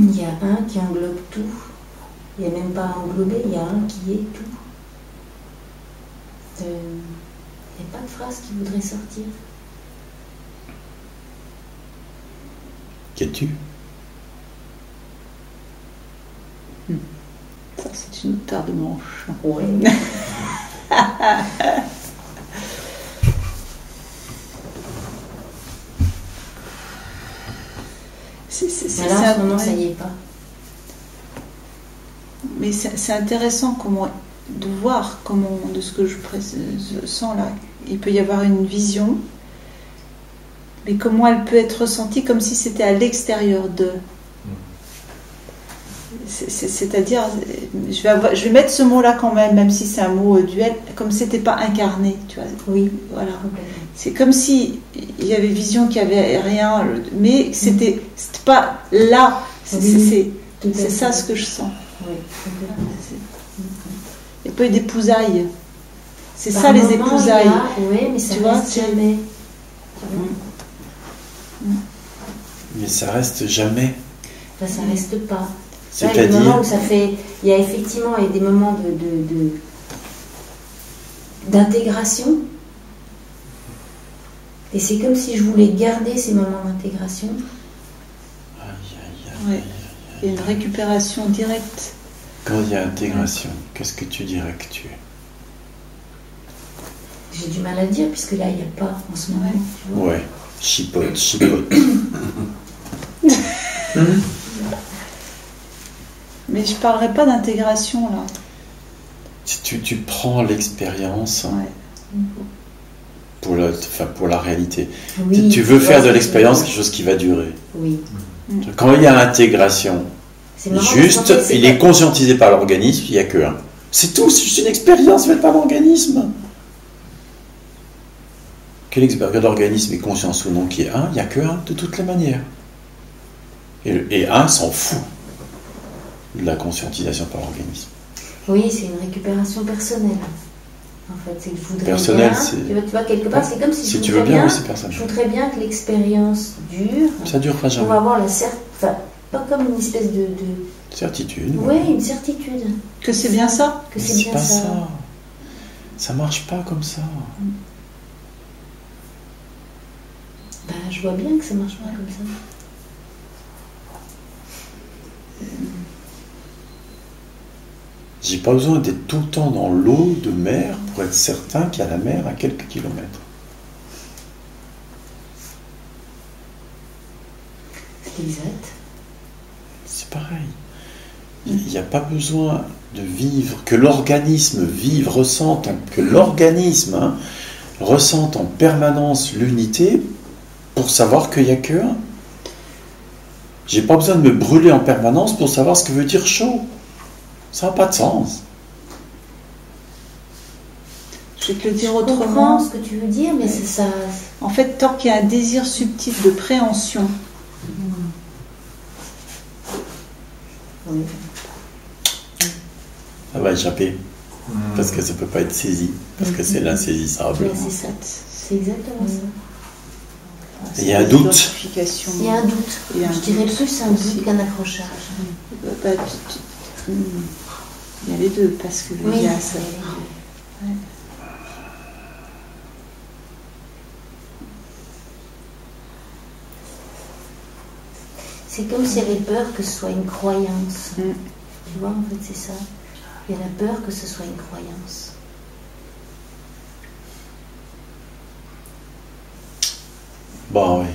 Il y a un qui englobe tout. Il n'y a même pas englobé, il y a un qui est tout. Il n'y a pas de phrase qui voudrait sortir. Qu'es-tu? Ça, c'est une paire de manches. Ouais. Mais là, en ce moment, ça y est pas. Mais c'est intéressant de voir comment, de ce que je sens là, il peut y avoir une vision, mais comment elle peut être ressentie comme si c'était à l'extérieur d'eux. C'est-à-dire, je vais mettre ce mot-là quand même si c'est un mot duel, comme si c'était pas incarné, tu vois. Oui, voilà. C'est comme si il y avait vision, qu'il n'y avait rien, mais c'était pas là. C'est ça ce que je sens. Oui. Il n'y a pas eu d'épousailles. C'est ça les épousailles. Oui, mais ça reste jamais. Mais ça reste jamais. Enfin, ça reste pas. C'est-à-dire... Il y a des moments où ça fait. Il y a effectivement des moments d'intégration. Et c'est comme si je voulais garder ces moments d'intégration. Ouais. Il y a une récupération directe. Quand il y a intégration, qu'est-ce que tu dirais que tu es? J'ai du mal à dire, puisque là, il n'y a pas en ce moment. Tu vois. Ouais, chipote. Mais je ne parlerai pas d'intégration, là. Si tu prends l'expérience pour la réalité. Oui, tu veux faire de l'expérience quelque chose qui va durer. Oui. Quand il y a l'intégration, juste, il est conscientisé par l'organisme, il n'y a que un. C'est tout, c'est juste une expérience faite par l'organisme. Que l'organisme est conscience ou non qu'il y ait un, il n'y a que un, de toutes les manières. Et un s'en fout de la conscientisation par l'organisme. Oui, c'est une récupération personnelle. En fait, c'est que je voudrais personnel, bien, tu vois, quelque part, c'est comme si tu veux bien, oui, c'est personnel. Je voudrais bien que l'expérience dure. Ça dure pas jamais. Pour avoir la certitude, enfin, pas comme une espèce de... certitude. Oui, une certitude. Que c'est bien ça. Que c'est bien pas ça. Ça marche pas comme ça. Ben, je vois bien que ça marche pas comme ça. J'ai pas besoin d'être tout le temps dans l'eau de mer pour être certain qu'il y a la mer à quelques kilomètres. C'est exact. C'est pareil. Il n'y a pas besoin de vivre, que l'organisme vive, ressente en permanence l'unité pour savoir qu'il n'y a que un. J'ai pas besoin de me brûler en permanence pour savoir ce que veut dire chaud. Ça n'a pas de sens. Je vais te le dire autrement. Je comprends ce que tu veux dire, mais c'est ça. En fait, tant qu'il y a un désir subtil de préhension. Oui. Ça va échapper. Parce que ça ne peut pas être saisi. Parce que c'est l'insaisissable. Oui, c'est ça. C'est exactement ça. Il y a un doute. Il y a un doute. Je dirais plus un doute qu'un accrochage. Il y a les deux, parce que il y a ça. Ouais. C'est comme s'il y avait peur que ce soit une croyance. Tu vois, en fait, c'est ça. Il y a la peur que ce soit une croyance. Bon, oui.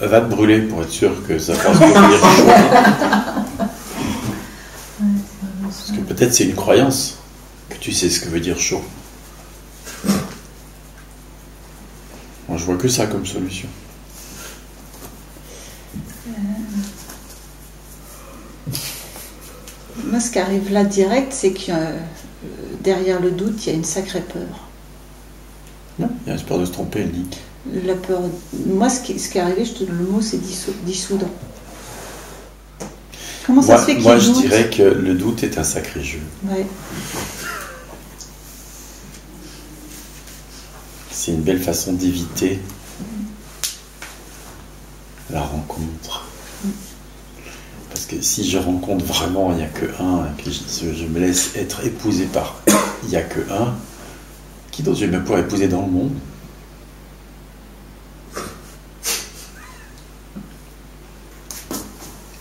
Va te brûler pour être sûr que ça fasse devenir chaud. Parce que peut-être c'est une croyance que tu sais ce que veut dire chaud. Moi, je vois que ça comme solution. Moi, ce qui arrive là direct, c'est que derrière le doute, il y a une sacrée peur. Non, il y a une peur de se tromper, elle dit. La peur. Moi, ce qui est arrivé, je te donne le mot, c'est dissoudant. Comment ça se fait qu'il y ait je dirais que le doute est un sacré jeu. Ouais. C'est une belle façon d'éviter la rencontre. Parce que si je rencontre vraiment, il n'y a que un, que je me laisse être épousé par il n'y a que un, qui d'autre je vais me pouvoir épouser dans le monde?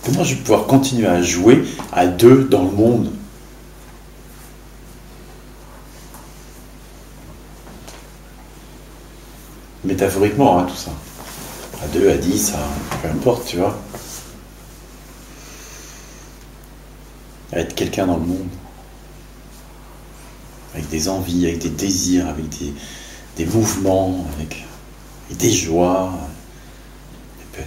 Comment je vais pouvoir continuer à jouer à deux dans le monde? Métaphoriquement, hein, tout ça. À 2, à 10, peu importe, tu vois. À être quelqu'un dans le monde. Avec des envies, avec des désirs, avec des mouvements, avec des joies, des peines.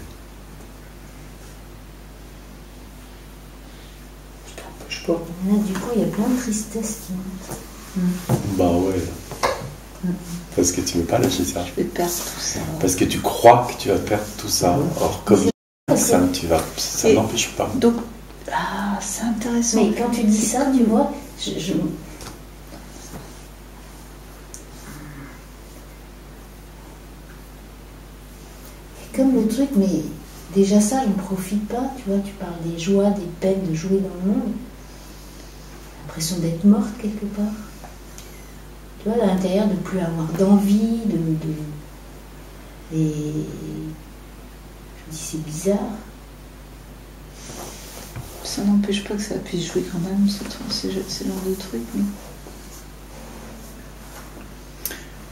Je t'empêche pas. Là, du coup, il y a plein de tristesse qui monte. Bah ouais. Parce que tu veux pas lâcher ça. Je vais perdre tout ça. Parce que tu crois que tu vas perdre tout ça. Or, comme ça, ça n'empêche pas. Donc, c'est intéressant. Mais quand tu dis ça, tu vois, c'est comme le truc, mais déjà ça, j'en profite pas, tu vois, tu parles des joies, des peines de jouer dans le monde. J'ai l'impression d'être morte quelque part. Tu vois, à l'intérieur, de ne plus avoir d'envie, et je me dis, c'est bizarre. Ça n'empêche pas que ça puisse jouer quand même, ce genre de truc. Mais...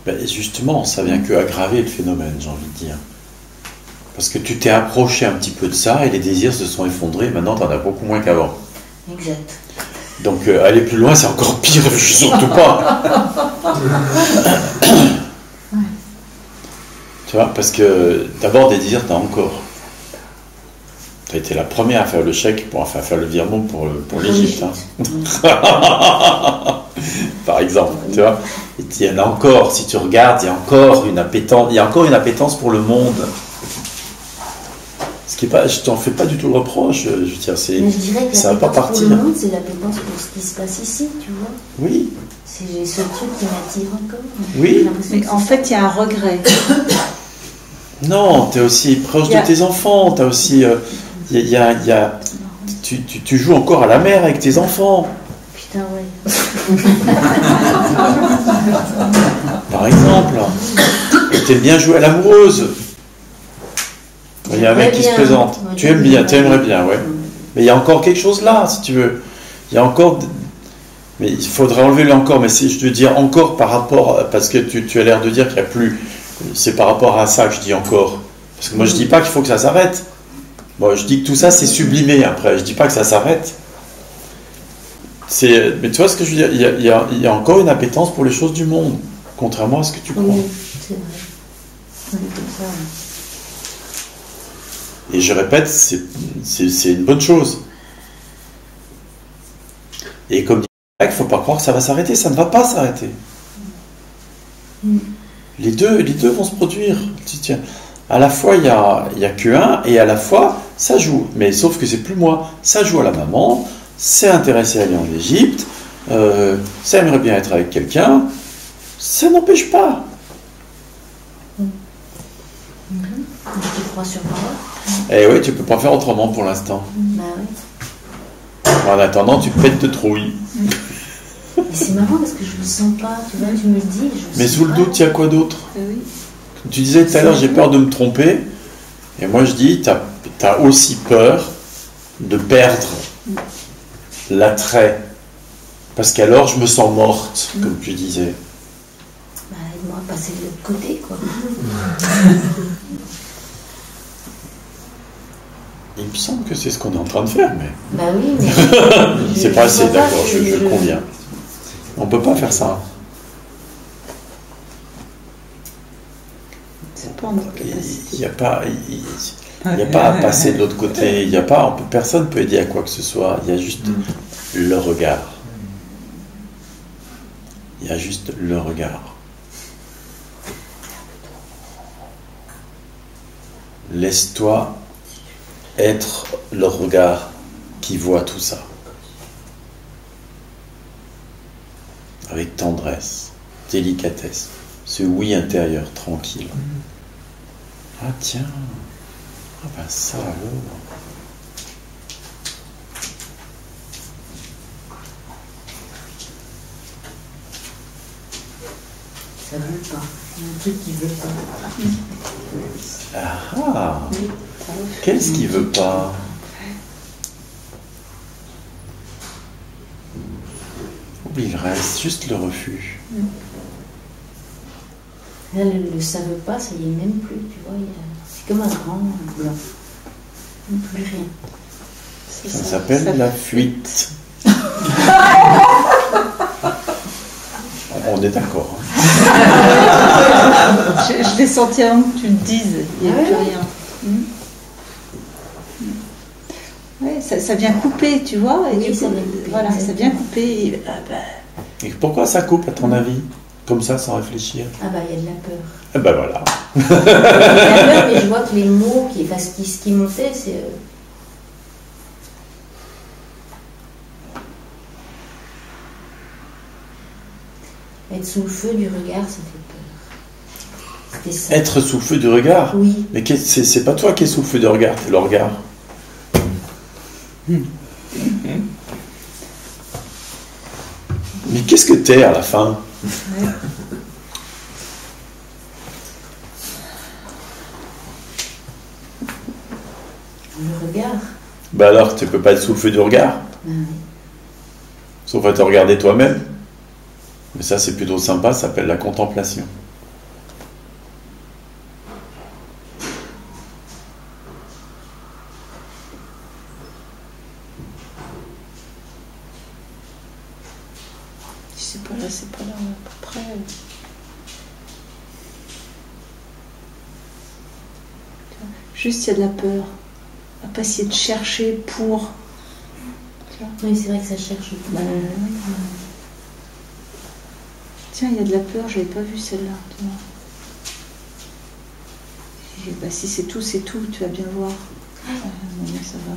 Ben justement, ça vient que aggraver le phénomène, j'ai envie de dire. Parce que tu t'es approché un petit peu de ça et les désirs se sont effondrés, maintenant tu en as beaucoup moins qu'avant. Exact. Donc aller plus loin, c'est encore pire, surtout pas. Tu vois, parce que d'abord des désirs, t'as encore. Tu as été la première à faire le chèque, pour faire le virement pour l'Égypte. Hein. Par exemple, tu vois. Et il y en a encore, si tu regardes, il y a encore une appétence pour le monde. Ce qui est pas, je t'en fais pas du tout le reproche, je veux dire, mais je dirais que ça va pas partir. Pour le monde, c'est l'appétence pour ce qui se passe ici, tu vois. Oui. C'est ce truc qui m'attire encore. Oui. Mais en fait, il y a un regret. Non, tu es aussi proche de tes enfants, tu as aussi... tu joues encore à la mer avec tes enfants. Putain, ouais. Par exemple. Tu aimes bien jouer à l'amoureuse. Il y a un mec qui se présente. Tu aimes bien, tu aimerais bien, ouais. Mais il y a encore quelque chose là, si tu veux. Il y a encore... Mais il faudrait enlever le encore, mais si je te dis encore par rapport... Parce que tu as l'air de dire qu'il n'y a plus... C'est par rapport à ça que je dis encore. Parce que moi, je dis pas qu'il faut que ça s'arrête. Moi, je dis que tout ça, c'est sublimé après. Je dis pas que ça s'arrête. Mais tu vois ce que je veux dire, il y a encore une appétence pour les choses du monde, contrairement à ce que tu crois. Oui, c'est vrai. Oui, comme ça, oui. Et je répète, c'est une bonne chose. Et comme dit il ne faut pas croire que ça va s'arrêter, ça ne va pas s'arrêter. Les deux vont se produire. Tiens, à la fois, il y a que un, et à la fois, ça joue. Mais sauf que c'est plus moi. Ça joue à la maman, c'est intéressé à aller en Égypte, ça aimerait bien être avec quelqu'un. Ça n'empêche pas. Tu crois sur moi? Eh oui, tu peux pas faire autrement pour l'instant. Bah oui. En attendant, tu pètes de trouille. Mais c'est marrant parce que je le sens pas, tu vois, tu me le dis. Mais sous le doute, il y a quoi d'autre? Oui. Tu disais tout à l'heure, j'ai peur de me tromper. Et moi, je dis, tu as aussi peur de perdre l'attrait. Parce qu'alors, je me sens morte, comme tu disais. Bah, aide-moi à passer de l'autre côté, quoi. Il me semble que c'est ce qu'on est en train de faire, mais... Bah oui, mais... c'est pas assez, d'accord, je conviens. On peut pas faire ça. C'est pas en notre capacité. Il n'y a pas à passer de l'autre côté. Il y a pas, personne ne peut aider à quoi que ce soit. Il y a juste le regard. Il y a juste le regard. Laisse-toi être le regard qui voit tout ça. Avec tendresse, délicatesse, ce oui intérieur tranquille. Ah tiens, Ah ben ça alors. Ça veut pas. Il y a un truc qui veut pas. Ah, qu'est-ce qui veut pas? Oublie le reste, juste le refus. Là, le ça veut pas, ça y est même plus, tu vois. C'est comme un grand blanc. Plus rien. Ça s'appelle la fuite. On est d'accord. Je l'ai senti avant que tu le dises, il n'y a plus rien. Ouais, ça vient couper, tu vois. Et Oui, ça vient couper, voilà, ça vient couper. Et pourquoi ça coupe, à ton avis? Comme ça, sans réfléchir? Ah bah, il y a de la peur. Eh ben voilà. Il y a de la peur, mais je vois que les mots, ce qui montait, c'est... Être sous le feu du regard, ça fait peur. C'était ça. Être sous le feu du regard? Oui. Mais c'est pas toi qui es sous le feu du regard, c'est le regard. Mais qu'est-ce que t'es à la fin? Le regard. Bah alors, tu peux pas être sous le feu du regard? Oui. Sauf à te regarder toi-même. Mais ça, c'est plutôt sympa, ça s'appelle la contemplation. C'est pas là, à peu près. Juste, il y a de la peur. On va pas essayer de chercher pour. Oui, c'est vrai que ça cherche tout. Tiens, il y a de la peur, j'avais pas vu celle-là. Tu vois. Et bah, si c'est tout, tu vas bien voir. Non, ça va.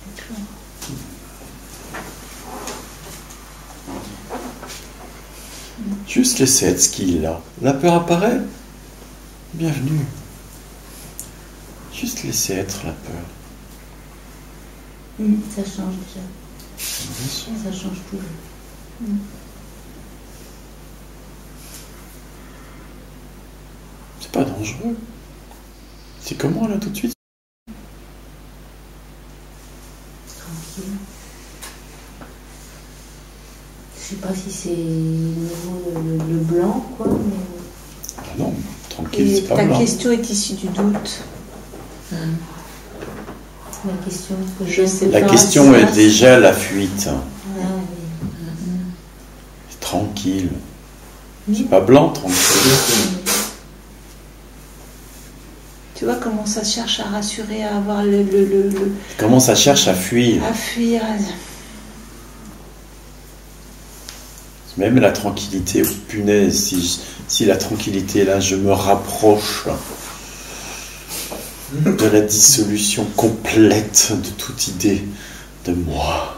D'accord. Juste laisser être ce qu'il a. La peur apparaît. Bienvenue. Juste laisser être la peur. Ça change déjà. Bien sûr. Ça change tout. C'est pas dangereux. C'est comment là tout de suite? Tranquille. Je sais pas si c'est le blanc, quoi, mais... Ah non, tranquille, Et c'est pas ta blanc. question est issue du doute. La question que Je sais La pas. question est déjà la fuite. Ah, oui. Tranquille. C'est pas blanc, tranquille. Tu vois comment ça cherche à rassurer, à avoir Comment ça cherche à fuir? à fuir. Même la tranquillité, oh, punaise, si la tranquillité est là, je me rapproche de la dissolution complète de toute idée de moi.